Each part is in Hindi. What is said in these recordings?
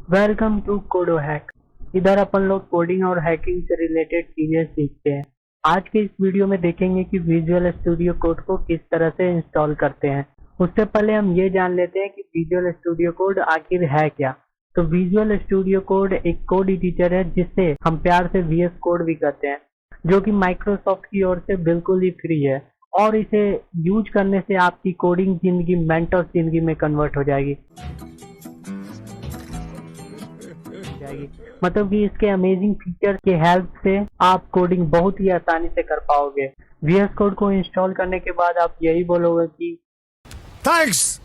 Welcome to kodo hack. इधर अपन लोग कोडिंग और हैकिंग से रिलेटेड चीजें सीखते हैं। आज के इस वीडियो में देखेंगे कि विजुअल स्टूडियो कोड को किस तरह से इंस्टॉल करते हैं। उससे पहले हम ये जान लेते हैं कि विजुअल स्टूडियो कोड आखिर है क्या। तो विजुअल स्टूडियो कोड एक कोड एडिटर है जिससे हम प्यार से वीएस कोड भी कहते हैं, जो कि माइक्रोसॉफ्ट की ओर से बिल्कुल ही फ्री है। और इसे यूज करने से आपकी कोडिंग जिंदगी मेंटल जिंदगी में कन्वर्ट हो जाएगी। मतलब कि इसके अमेजिंग फीचर के हेल्प से आप कोडिंग बहुत ही आसानी से कर पाओगे। वीएस कोड को इंस्टॉल करने के बाद आप यही बोलोगे कि थैंक्स,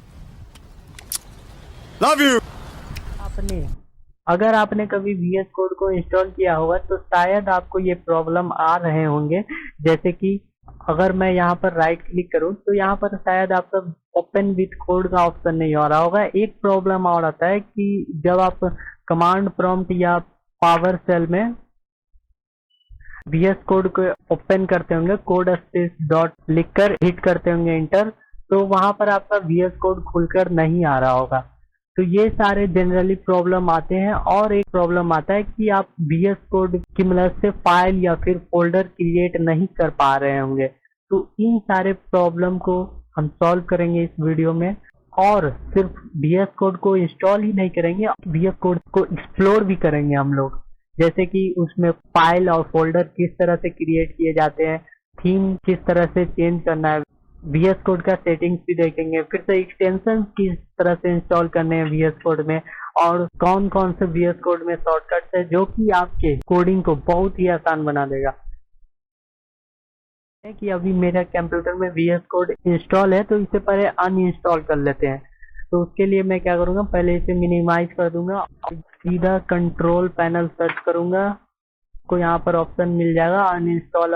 लव यू। आपने अगर आपने कभी वीएस कोड को इंस्टॉल किया होगा तो शायद आपको ये प्रॉब्लम आ रहे होंगे। जैसे कि अगर मैं यहाँ पर राइट क्लिक करूँ तो यहाँ पर शायद आपका ओपन विथ कोड का ऑप्शन नहीं आ रहा होगा। एक प्रॉब्लम और आता है कि जब आप कमांड प्रॉम्प्ट या पावर सेल में वीएस कोड को ओपन करते होंगे, कोड स्पेस डॉट लिखकर हिट करते होंगे इंटर, तो वहां पर आपका वीएस कोड खुलकर नहीं आ रहा होगा। तो ये सारे जनरली प्रॉब्लम आते हैं। और एक प्रॉब्लम आता है कि आप वीएस कोड की मदद से फाइल या फिर फोल्डर क्रिएट नहीं कर पा रहे होंगे। तो इन सारे प्रॉब्लम को हम सॉल्व करेंगे इस वीडियो में। और सिर्फ वीएस कोड को इंस्टॉल ही नहीं करेंगे, वीएस कोड को एक्सप्लोर भी करेंगे हम लोग। जैसे कि उसमें फाइल और फोल्डर किस तरह से क्रिएट किए जाते हैं, थीम किस तरह से चेंज करना है, वीएस कोड का सेटिंग्स भी देखेंगे, फिर से एक्सटेंशन किस तरह से इंस्टॉल करने हैं वीएस कोड में, और कौन कौन से वीएस कोड में शॉर्टकट्स है जो कि आपके कोडिंग को बहुत ही आसान बना देगा। है कि अभी मेरे कंप्यूटर में वीएस कोड इंस्टॉल है तो इसे पहले अनइंस्टॉल कर लेते हैं। तो उसके लिए मैं क्या करूंगा, पहले इसे मिनिमाइज कर दूंगा, सीधा कंट्रोल पैनल सर्च करूंगा, को यहाँ पर ऑप्शन मिल जाएगा uninstall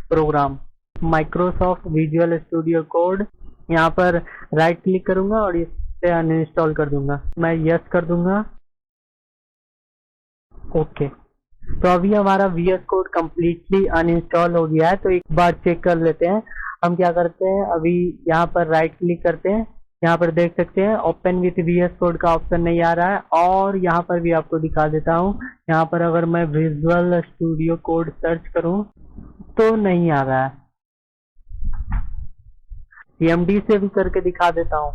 program, Microsoft Visual Studio code. यहाँ पर राइट क्लिक करूंगा और इसे अनइंस्टॉल कर दूंगा। मैं यस कर दूंगा, ओके। तो अभी हमारा वीएस कोड कम्प्लीटली अनइंस्टॉल हो गया है। तो एक बार चेक कर लेते हैं। हम क्या करते हैं, अभी यहाँ पर राइट क्लिक करते हैं, यहाँ पर देख सकते हैं ओपन विथ वीएस कोड का ऑप्शन नहीं आ रहा है। और यहाँ पर भी आपको दिखा देता हूँ, यहाँ पर अगर मैं विजुअल स्टूडियो कोड सर्च करूँ तो नहीं आ रहा है। सीएमडी से भी करके दिखा देता हूँ।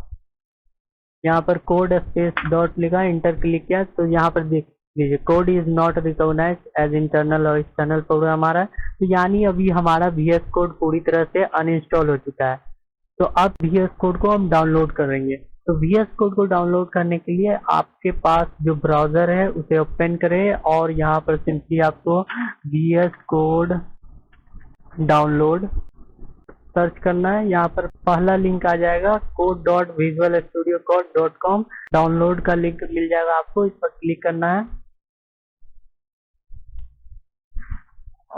यहाँ पर कोड स्पेस डॉट लिखा, इंटर क्लिक किया तो यहाँ पर देख लीजिए code is not recognise as internal और एक्सटर्नल प्रोग्राम आ रहा है। तो यानी अभी हमारा वीएस कोड पूरी तरह से अनइंस्टॉल हो चुका है। तो अब वीएस कोड को हम डाउनलोड करेंगे। तो वीएस कोड को डाउनलोड करने के लिए आपके पास जो ब्राउजर है उसे ओपन करें और यहाँ पर सिंपली आपको वीएस कोड डाउनलोड सर्च करना है। यहाँ पर पहला लिंक आ जाएगा code.visualstudiocode.com, डाउनलोड का लिंक मिल जाएगा आपको, इस पर क्लिक करना है।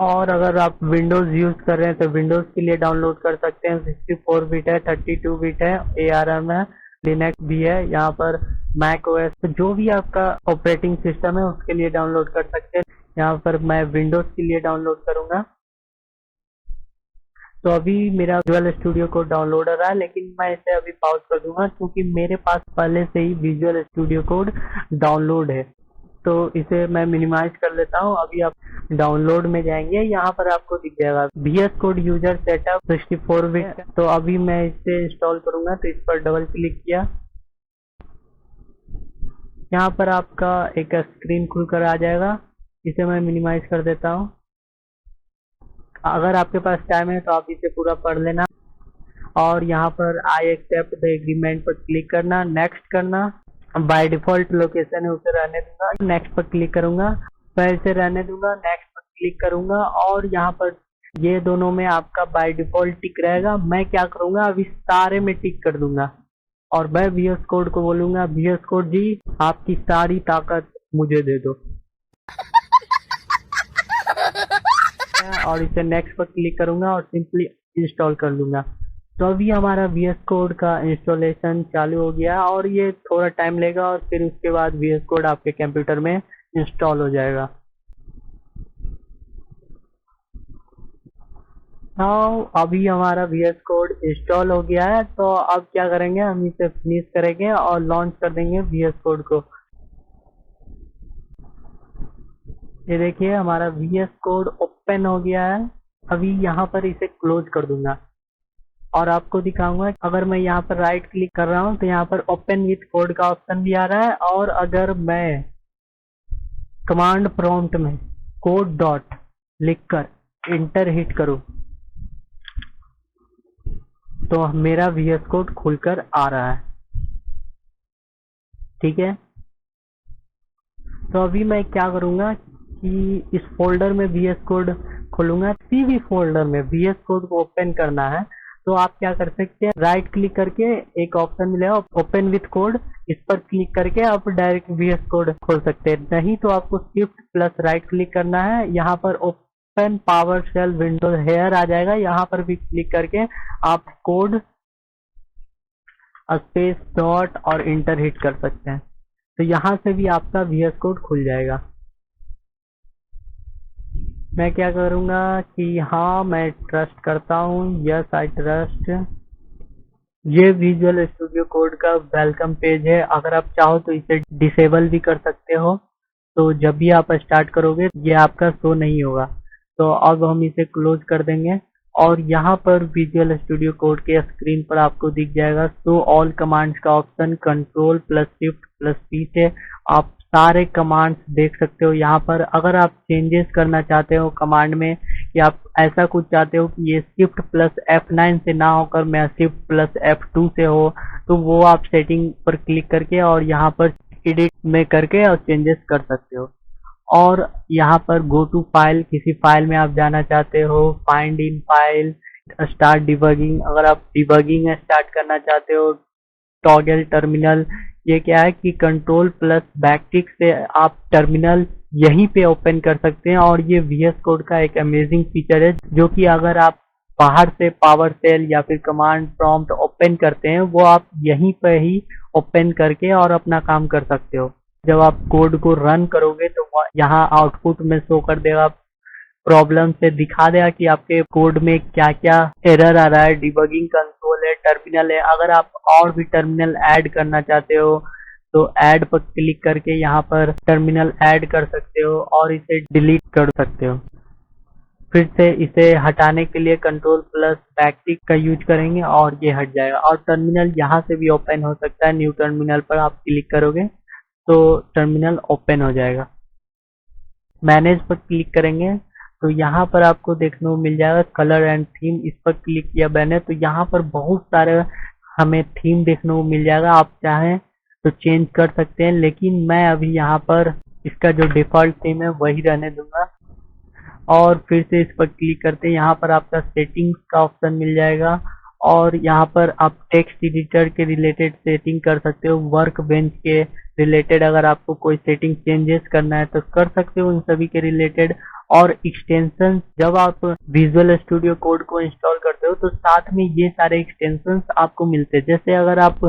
और अगर आप विंडोज यूज कर रहे हैं तो विंडोज के लिए डाउनलोड कर सकते हैं। 64 बिट है, 32 बिट है, ARM है, लिनक्स भी है। यहाँ पर मैक ओएस, तो जो भी आपका ऑपरेटिंग सिस्टम है उसके लिए डाउनलोड कर सकते हैं। यहाँ पर मैं विंडोज के लिए डाउनलोड करूंगा। तो अभी मेरा विजुअल स्टूडियो कोड डाउनलोड हो रहा है, लेकिन मैं इसे अभी पॉज कर दूंगा क्योंकि मेरे पास पहले से ही विजुअल स्टूडियो कोड डाउनलोड है। तो इसे मैं मिनिमाइज कर लेता हूँ। अभी आप डाउनलोड में जाएंगे, यहाँ पर आपको दिख जाएगा VS code user setup 64 bit. तो अभी मैं इसे इंस्टॉल करूंगा, तो इस पर डबल क्लिक किया। यहाँ पर आपका एक स्क्रीन खुलकर आ जाएगा, इसे मैं मिनिमाइज कर देता हूँ। अगर आपके पास टाइम है तो आप इसे पूरा पढ़ लेना। और यहाँ पर आई एक्सेप्ट द एग्रीमेंट पर क्लिक करना, नेक्स्ट करना। बाय डिफॉल्ट लोकेशन है उसे रहने दूंगा, नेक्स्ट पर क्लिक करूंगा। फिर से रहने दूंगा, नेक्स्ट पर क्लिक करूंगा। और यहाँ पर ये दोनों में आपका बाय डिफॉल्ट टिक रहेगा। मैं क्या करूंगा, अभी सारे में टिक कर दूंगा और मैं वीएस कोड को बोलूंगा, वीएस कोड जी आपकी सारी ताकत मुझे दे दो। और इसे नेक्स्ट पर क्लिक करूंगा और सिंपली इंस्टॉल कर लूंगा। तो अभी हमारा वीएस कोड का इंस्टॉलेशन चालू हो गया और ये थोड़ा टाइम लेगा और फिर उसके बाद वीएस कोड आपके कंप्यूटर में इंस्टॉल हो जाएगा। हाँ, अभी हमारा वीएस कोड इंस्टॉल हो गया है। तो अब क्या करेंगे, हम इसे फिनिश करेंगे और लॉन्च कर देंगे वीएस कोड को। ये देखिए हमारा VS कोड ओपन हो गया है। अभी यहाँ पर इसे क्लोज कर दूंगा और आपको दिखाऊंगा। अगर मैं यहाँ पर राइट क्लिक कर रहा हूँ तो यहाँ पर ओपन विथ कोड का ऑप्शन भी आ रहा है, और अगर मैं कमांड प्रॉम्प्ट में कोड डॉट लिखकर इंटर हिट करूं तो मेरा VS कोड खुलकर आ रहा है। ठीक है, तो अभी मैं क्या करूंगा कि इस फोल्डर में VS कोड खोलूंगा। किसी भी फोल्डर में VS कोड को ओपन करना है तो आप क्या कर सकते हैं, राइट क्लिक करके एक ऑप्शन मिलेगा ओपन विथ कोड, इस पर क्लिक करके आप डायरेक्ट VS कोड खोल सकते हैं। नहीं तो आपको शिफ्ट प्लस राइट क्लिक करना है, यहाँ पर open PowerShell window here आ जाएगा, यहाँ पर भी क्लिक करके आप कोड स्पेस डॉट और इंटर हिट कर सकते हैं। तो यहाँ से भी आपका VS कोड खुल जाएगा। मैं क्या करूंगा कि हाँ मैं ट्रस्ट करता हूँ, यस आई ट्रस्ट। ये विजुअल स्टूडियो कोड का वेलकम पेज है, अगर आप चाहो तो इसे डिसेबल भी कर सकते हो, तो जब भी आप स्टार्ट करोगे ये आपका शो नहीं होगा। तो अब हम इसे क्लोज कर देंगे और यहाँ पर विजुअल स्टूडियो कोड के स्क्रीन पर आपको दिख जाएगा शो ऑल कमांड्स का option, control plus shift plus P से आप सारे कमांड्स देख सकते हो। यहाँ पर अगर आप चेंजेस करना चाहते हो कमांड में, कि आप ऐसा कुछ चाहते हो कि ये शिफ्ट प्लस F9 से ना होकर मैं शिफ्ट प्लस F2 से हो, तो वो आप सेटिंग पर क्लिक करके और यहाँ पर एडिट में करके और चेंजेस कर सकते हो। और यहाँ पर गो टू फाइल, किसी फाइल में आप जाना चाहते हो, find in file, start debugging, अगर आप डिबगिंग स्टार्ट करना चाहते हो, टॉगल टर्मिनल, ये क्या है कि कंट्रोल प्लस बैकटिक से आप टर्मिनल यहीं पे ओपन कर सकते हैं। और ये VS कोड का एक अमेजिंग फीचर है जो कि अगर आप बाहर से पावर सेल या फिर कमांड प्रॉम्प्ट ओपन करते हैं वो आप यहीं पे ही ओपन करके और अपना काम कर सकते हो। जब आप कोड को रन करोगे तो यहाँ आउटपुट में शो कर देगा, प्रॉब्लम से दिखा देगा कि आपके कोड में क्या क्या एरर आ रहा है। डिबगिंग कंसोल है, टर्मिनल है, अगर आप और भी टर्मिनल ऐड करना चाहते हो तो ऐड पर क्लिक करके यहाँ पर टर्मिनल ऐड कर सकते हो और इसे डिलीट कर सकते हो। फिर से इसे हटाने के लिए कंट्रोल प्लस बैकटिक का यूज करेंगे और ये हट जाएगा। और टर्मिनल यहाँ से भी ओपन हो सकता है, न्यू टर्मिनल पर आप क्लिक करोगे तो टर्मिनल ओपन हो जाएगा। मैनेज पर क्लिक करेंगे तो यहाँ पर आपको देखने को मिल जाएगा कलर एंड थीम, इस पर क्लिक किया मैंने तो यहाँ पर बहुत सारे हमें थीम देखने को मिल जाएगा। आप चाहें तो चेंज कर सकते हैं, लेकिन मैं अभी यहाँ पर इसका जो डिफॉल्ट थीम है वही रहने दूंगा। और फिर से इस पर क्लिक करते हैं, यहाँ पर आपका सेटिंग्स का ऑप्शन मिल जाएगा और यहाँ पर आप टेक्स्ट एडिटर के रिलेटेड सेटिंग कर सकते हो, वर्क बेंच के रिलेटेड अगर आपको कोई सेटिंग चेंजेस करना है तो कर सकते हो उन सभी के रिलेटेड। और एक्सटेंशन, जब आप विजुअल स्टूडियो कोड को इंस्टॉल करते हो तो साथ में ये सारे एक्सटेंशन आपको मिलते हैं। जैसे अगर आप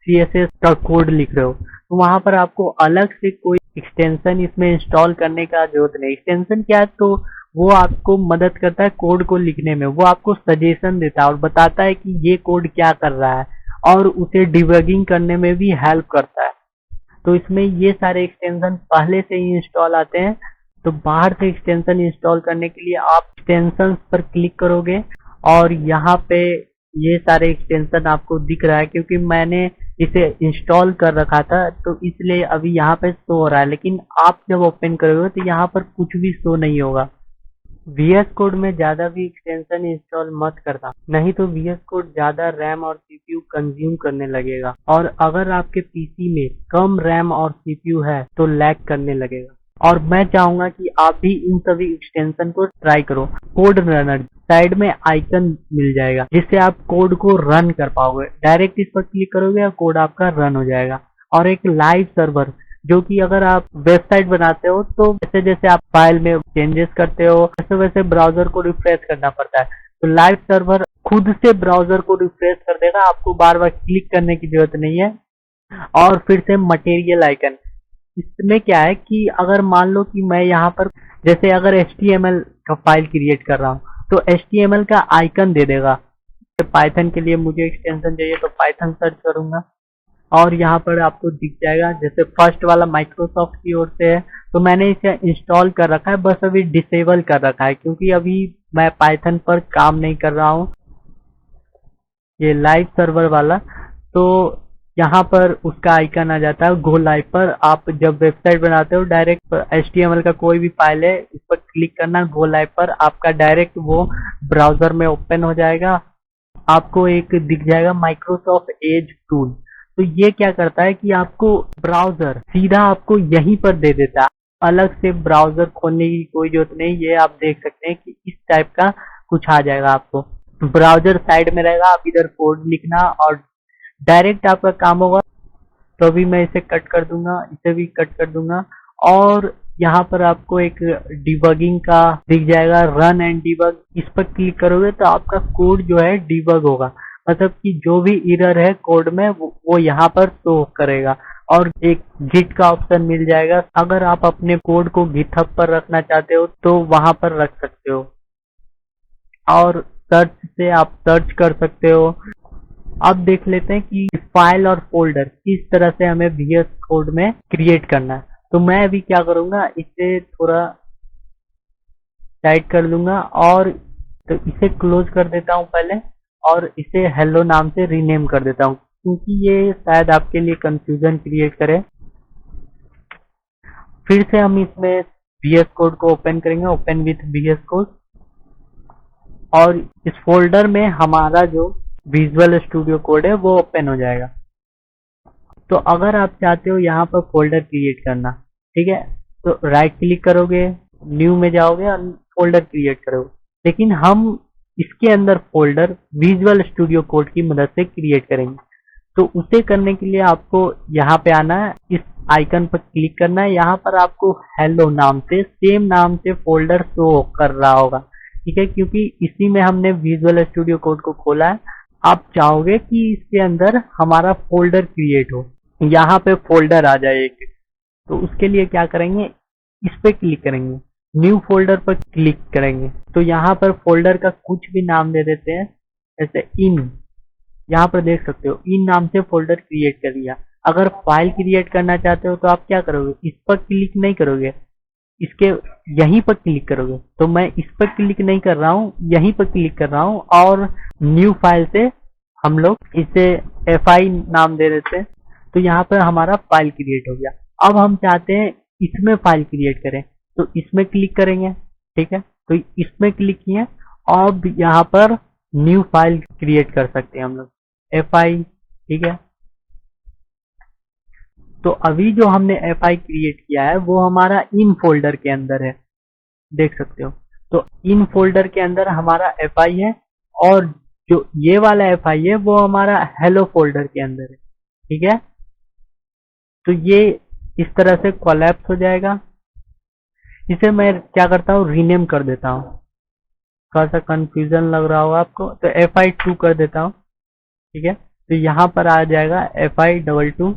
CSS का कोड लिख रहे हो तो वहां पर आपको अलग से कोई एक्सटेंशन इसमें इंस्टॉल करने का जरूरत नहीं। एक्सटेंशन क्या है, तो वो आपको मदद करता है कोड को लिखने में, वो आपको सजेशन देता है और बताता है कि ये कोड क्या कर रहा है और उसे डिबगिंग करने में भी हेल्प करता है। तो इसमें ये सारे एक्सटेंशन पहले से ही इंस्टॉल आते हैं। तो बाहर से एक्सटेंशन इंस्टॉल करने के लिए आप एक्सटेंशन पर क्लिक करोगे और यहाँ पे ये सारे एक्सटेंशन आपको दिख रहा है, क्योंकि मैंने इसे इंस्टॉल कर रखा था तो इसलिए अभी यहाँ पे शो हो रहा है, लेकिन आप जब ओपन करोगे तो यहाँ पर कुछ भी शो नहीं होगा। VS कोड में ज्यादा भी एक्सटेंशन इंस्टॉल मत करना, नहीं तो VS कोड ज्यादा रैम और CPU कंज्यूम करने लगेगा और अगर आपके PC में कम रैम और CPU है तो लैग करने लगेगा। और मैं चाहूंगा कि आप भी इन सभी एक्सटेंशन को ट्राई करो। कोड रनर साइड में आइकन मिल जाएगा जिससे आप कोड को रन कर पाओगे, डायरेक्ट इस पर क्लिक करोगे और कोड आपका रन हो जाएगा। और एक लाइव सर्वर, जो कि अगर आप वेबसाइट बनाते हो तो जैसे जैसे आप फाइल में चेंजेस करते हो वैसे वैसे ब्राउजर को रिफ्रेश करना पड़ता है, तो लाइव सर्वर खुद से ब्राउजर को रिफ्रेश कर देगा, आपको बार बार क्लिक करने की जरूरत नहीं है। और फिर से मटेरियल आइकन, इसमें क्या है कि अगर मान लो कि मैं यहाँ पर जैसे अगर HTML का फाइल क्रिएट कर रहा हूँ तो HTML का आइकन दे देगा। पाइथन के लिए मुझे एक्सटेंशन चाहिए तो पाइथन सर्च करूंगा और यहाँ पर आपको दिख जाएगा, जैसे फर्स्ट वाला माइक्रोसॉफ्ट की ओर से है, तो मैंने इसे इंस्टॉल कर रखा है, बस अभी डिसेबल कर रखा है क्योंकि अभी मैं पाइथन पर काम नहीं कर रहा हूँ, ये लाइव सर्वर वाला। तो यहाँ पर उसका आइकन आ जाता है गो लाइव पर। आप जब वेबसाइट बनाते हो डायरेक्ट HTML का कोई भी फाइल है, इस पर क्लिक करना गो लाइव पर, आपका डायरेक्ट वो ब्राउजर में ओपन हो जाएगा। आपको एक दिख जाएगा माइक्रोसॉफ्ट एज टूल। तो ये क्या करता है कि आपको ब्राउजर सीधा आपको यहीं पर दे देता है, अलग से ब्राउजर खोलने की कोई जरूरत नहीं। ये आप देख सकते हैं कि इस टाइप का कुछ आ जाएगा आपको, ब्राउजर साइड में रहेगा, आप इधर कोड लिखना और डायरेक्ट आपका काम होगा। तो अभी मैं इसे कट कर दूंगा, इसे भी कट कर दूंगा, और यहाँ पर आपको एक डिबगिंग का दिख जाएगा, रन एंड डिबग। इस पर क्लिक करोगे तो आपका कोड जो है डिबग होगा, मतलब कि जो भी एरर है कोड में वो यहाँ पर शो करेगा। और एक गिट का ऑप्शन मिल जाएगा, अगर आप अपने कोड को गिटहब पर रखना चाहते हो तो वहां पर रख सकते हो, और सर्च से आप सर्च कर सकते हो। अब देख लेते हैं कि फाइल और फोल्डर किस तरह से हमें VS कोड में क्रिएट करना है। तो मैं अभी क्या करूंगा, इसे थोड़ा टाइट कर लूंगा और तो इसे क्लोज कर देता हूं पहले, और इसे हेलो नाम से रीनेम कर देता हूं क्योंकि ये शायद आपके लिए कंफ्यूजन क्रिएट करे। फिर से हम इसमें VS कोड को ओपन करेंगे, ओपन विथ VS कोड, और इस फोल्डर में हमारा जो विजुअल स्टूडियो कोड है वो ओपन हो जाएगा। तो अगर आप चाहते हो यहाँ पर फोल्डर क्रिएट करना, ठीक है, तो राइट क्लिक करोगे, न्यू में जाओगे और फोल्डर क्रिएट करोगे। लेकिन हम इसके अंदर फोल्डर विजुअल स्टूडियो कोड की मदद से क्रिएट करेंगे। तो उसे करने के लिए आपको यहाँ पे आना है, इस आइकन पर क्लिक करना है। यहाँ पर आपको हेलो नाम से, सेम नाम से फोल्डर शो कर रहा होगा, ठीक है, क्योंकि इसी में हमने विजुअल स्टूडियो कोड को खोला है। आप चाहोगे कि इसके अंदर हमारा फोल्डर क्रिएट हो, यहाँ पे फोल्डर आ जाए एक, तो उसके लिए क्या करेंगे, इस पे क्लिक करेंगे, न्यू फोल्डर पर क्लिक करेंगे। तो यहाँ पर फोल्डर का कुछ भी नाम दे देते हैं, जैसे इन, यहाँ पर देख सकते हो इन नाम से फोल्डर क्रिएट कर दिया। अगर फाइल क्रिएट करना चाहते हो तो आप क्या करोगे, इस पर क्लिक नहीं करोगे, इसके यहीं पर क्लिक करोगे। तो मैं इस पर क्लिक नहीं कर रहा हूँ, यहीं पर क्लिक कर रहा हूँ, और न्यू फाइल से हम लोग इसे FI नाम दे देते हैं। तो यहाँ पर हमारा फाइल क्रिएट हो गया। अब हम चाहते हैं इसमें फाइल क्रिएट करें, तो इसमें क्लिक करेंगे, ठीक है, तो इसमें क्लिक किए, अब यहाँ पर न्यू फाइल क्रिएट कर सकते हैं हम लोग, FI, ठीक है। तो अभी जो हमने FI क्रिएट किया है वो हमारा इन फोल्डर के अंदर है, देख सकते हो। तो इन फोल्डर के अंदर हमारा FI है, और जो ये वाला FI है वो हमारा हेलो फोल्डर के अंदर है, ठीक है। तो ये इस तरह से कोलैप्स हो जाएगा। इसे मैं क्या करता हूँ, रीनेम कर देता हूँ, थोड़ा सा कंफ्यूजन लग रहा होगा आपको, तो FI2 कर देता हूँ, ठीक है। तो यहाँ पर आ जाएगा FI22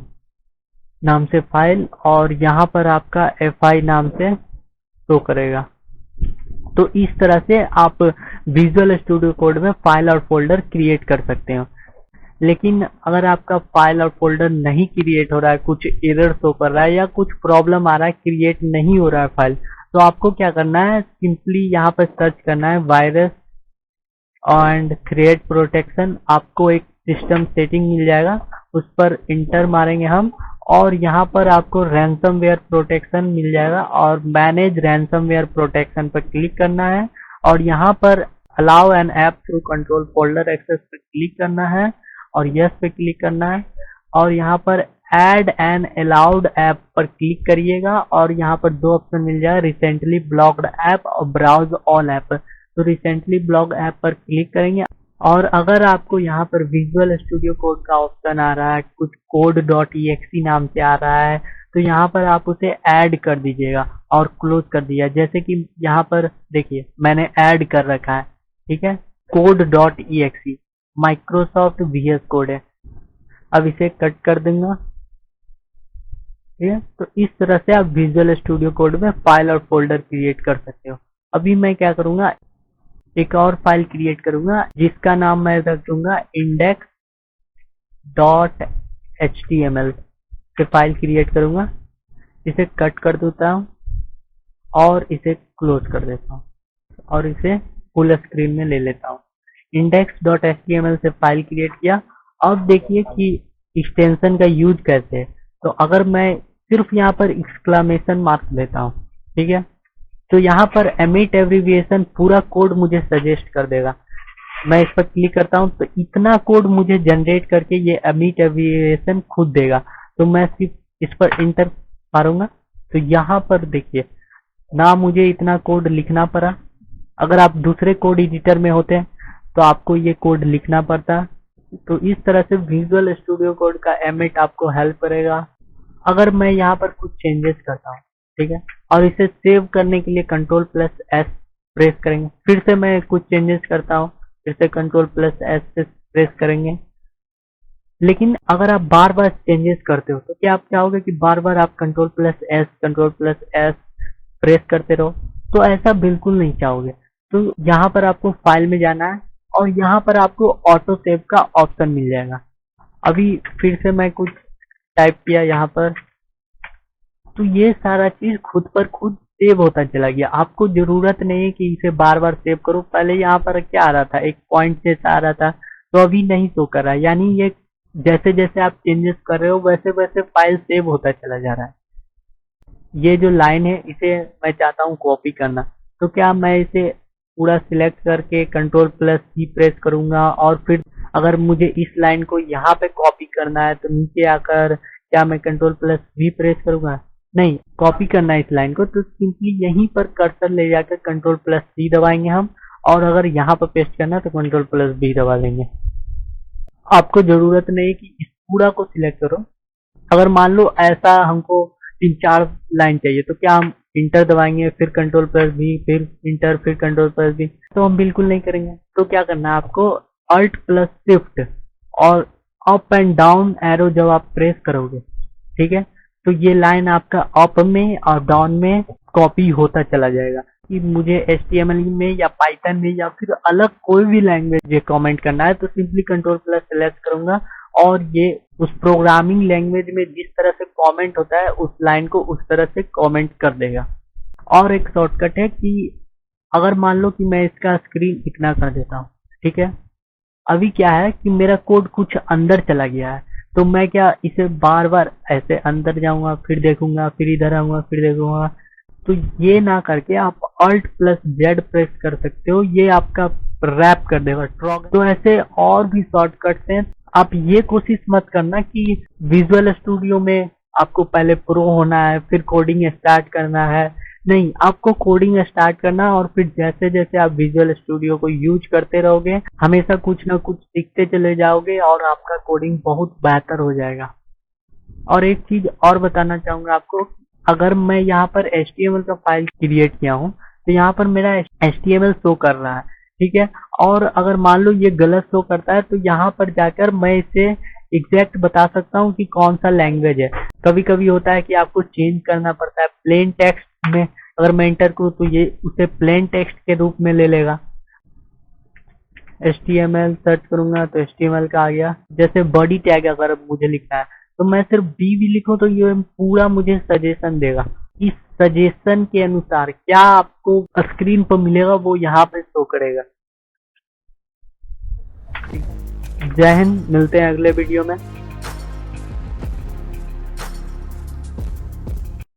नाम से फाइल, और यहाँ पर आपका FI नाम से शो करेगा। तो इस तरह से आप विजुअल स्टूडियो कोड में फाइल और फोल्डर क्रिएट कर सकते हो। लेकिन अगर आपका फाइल और फोल्डर नहीं क्रिएट हो रहा है, कुछ एरर शो कर रहा है या कुछ प्रॉब्लम आ रहा है, क्रिएट नहीं हो रहा है फाइल, तो आपको क्या करना है, सिंपली यहाँ पर सर्च करना है वायरस एंड थ्रेड प्रोटेक्शन। आपको एक सिस्टम सेटिंग मिल जाएगा, उस पर इंटर मारेंगे हम, और यहाँ पर आपको रैंसमवेयर प्रोटेक्शन मिल जाएगा, और मैनेज रैंसमवेयर प्रोटेक्शन पर क्लिक करना है, और यहाँ पर allow an app to control folder access पर क्लिक करना है, और यस पे क्लिक करना है, और यहाँ पर ऐड एन अलाउड ऐप पर क्लिक करिएगा, और यहाँ पर दो ऑप्शन मिल जाएगा, रिसेंटली ब्लॉक्ड ऐप और ब्राउज ऑल ऐप। तो रिसेंटली ब्लॉक ऐप पर क्लिक करेंगे, और अगर आपको यहाँ पर विजुअल स्टूडियो कोड का ऑप्शन आ रहा है, कुछ code.exe नाम से आ रहा है, तो यहाँ पर आप उसे ऐड कर दीजिएगा और क्लोज कर दिया। जैसे कि यहाँ पर देखिए मैंने ऐड कर रखा है, ठीक है, code.exe माइक्रोसॉफ्ट VS कोड है। अब इसे कट कर दूंगा, ठीक है। तो इस तरह से आप विजुअल स्टूडियो कोड में फाइल और फोल्डर क्रिएट कर सकते हो। अभी मैं क्या करूंगा, एक और फाइल क्रिएट करूंगा जिसका नाम मैं रख दूंगा index.html, HTML से फाइल क्रिएट करूंगा, इसे कट कर देता हूँ और इसे क्लोज कर देता हूँ और इसे फुल स्क्रीन में ले लेता हूँ। index.html से फाइल क्रिएट किया। अब देखिए कि एक्सटेंशन का यूज कैसे है। तो अगर मैं सिर्फ यहाँ पर एक्सक्लेमेशन मार्क लेता हूँ, ठीक है, तो यहाँ पर एमिट एब्रिविएशन पूरा कोड मुझे सजेस्ट कर देगा। मैं इस पर क्लिक करता हूँ तो इतना कोड मुझे जनरेट करके ये एमिट एब्रिविएशन खुद देगा। तो मैं सिर्फ इस पर इंटर मारूंगा तो यहाँ पर देखिए ना मुझे इतना कोड लिखना पड़ा। अगर आप दूसरे कोड एडिटर में होते हैं तो आपको ये कोड लिखना पड़ता। तो इस तरह से विजुअल स्टूडियो कोड का एमिट आपको हेल्प करेगा। अगर मैं यहाँ पर कुछ चेंजेस करता हूँ, ठीक है, और इसे सेव करने के लिए Ctrl+S प्रेस करेंगे। फिर से मैं कुछ चेंजेस करता हूँ, फिर से Ctrl+S से प्रेस करेंगे। लेकिन अगर आप बार बार चेंजेस करते हो तो क्या आप चाहोगे कि बार बार आप Ctrl+S प्रेस करते रहो? तो ऐसा बिल्कुल नहीं चाहोगे। तो यहाँ पर आपको फाइल में जाना है और यहाँ पर आपको ऑटो सेव का ऑप्शन मिल जाएगा। अभी फिर से मैं कुछ टाइप किया यहाँ पर, तो ये सारा चीज खुद पर खुद सेव होता चला गया। आपको जरूरत नहीं है कि इसे बार बार सेव करो। पहले यहाँ पर क्या आ रहा था, एक पॉइंट जैसा आ रहा था, तो अभी नहीं शो कर रहा है। यानी ये जैसे जैसे आप चेंजेस कर रहे हो वैसे वैसे फाइल सेव होता चला जा रहा है। ये जो लाइन है इसे मैं चाहता हूँ कॉपी करना, तो क्या मैं इसे पूरा सिलेक्ट करके Ctrl+C प्रेस करूंगा और फिर अगर मुझे इस लाइन को यहाँ पे कॉपी करना है तो नीचे आकर क्या मैं Ctrl+V प्रेस करूंगा? नहीं, कॉपी करना है इस लाइन को तो सिंपली यहीं पर कर्सर ले जाकर Ctrl+C दबाएंगे हम, और अगर यहाँ पर पेस्ट करना है तो Ctrl+V दबा लेंगे। आपको जरूरत नहीं है कि इस पूरा को सिलेक्ट करो। अगर मान लो ऐसा हमको 3-4 लाइन चाहिए तो क्या हम इंटर दबाएंगे, फिर Ctrl+V, फिर इंटर, फिर Ctrl+V? तो हम बिल्कुल नहीं करेंगे। तो क्या करना है आपको, Alt+Shift और अप एंड डाउन एरो जब आप प्रेस करोगे, ठीक है, तो ये लाइन आपका अप में और डाउन में कॉपी होता चला जाएगा। कि मुझे HTML में या पाइथन में या फिर अलग कोई भी लैंग्वेज में कमेंट करना है तो सिंपली Ctrl+ सेलेक्ट करूंगा और ये उस प्रोग्रामिंग लैंग्वेज में जिस तरह से कमेंट होता है उस लाइन को उस तरह से कमेंट कर देगा। और एक शॉर्टकट है कि अगर मान लो कि मैं इसका स्क्रीन इतना कर देता हूँ, ठीक है, अभी क्या है कि मेरा कोड कुछ अंदर चला गया है, तो मैं क्या इसे बार बार ऐसे अंदर जाऊंगा, फिर देखूंगा, फिर इधर आऊंगा, फिर देखूंगा? तो ये ना करके आप Alt+Z प्रेस कर सकते हो, ये आपका रैप कर देगा ट्रॉग। तो ऐसे और भी शॉर्टकट्स हैं। आप ये कोशिश मत करना कि विजुअल स्टूडियो में आपको पहले प्रो होना है फिर कोडिंग स्टार्ट करना है। नहीं, आपको कोडिंग स्टार्ट करना और फिर जैसे जैसे आप विजुअल स्टूडियो को यूज करते रहोगे हमेशा कुछ ना कुछ सीखते चले जाओगे और आपका कोडिंग बहुत बेहतर हो जाएगा। और एक चीज और बताना चाहूंगा आपको, अगर मैं यहाँ पर HTML का फाइल क्रिएट किया हूँ तो यहाँ पर मेरा HTML शो कर रहा है, ठीक है, और अगर मान लो ये गलत शो करता है तो यहाँ पर जाकर मैं इसे एग्जैक्ट बता सकता हूँ कि कौन सा लैंग्वेज है। कभी कभी होता है कि आपको चेंज करना पड़ता है प्लेन टेक्स्ट में, अगर मैं इंटर करूँ तो ये उसे प्लेन टेक्स्ट के रूप में ले लेगा। HTML सर्च करूंगा तो HTML का आ गया। जैसे बॉडी टैग अगर मुझे लिखना है तो मैं सिर्फ भी लिखूं तो ये पूरा मुझे सजेशन देगा। इस सजेशन के अनुसार क्या आपको स्क्रीन पर मिलेगा वो यहाँ पे शो करेगा। जय हिंद, मिलते हैं अगले वीडियो में।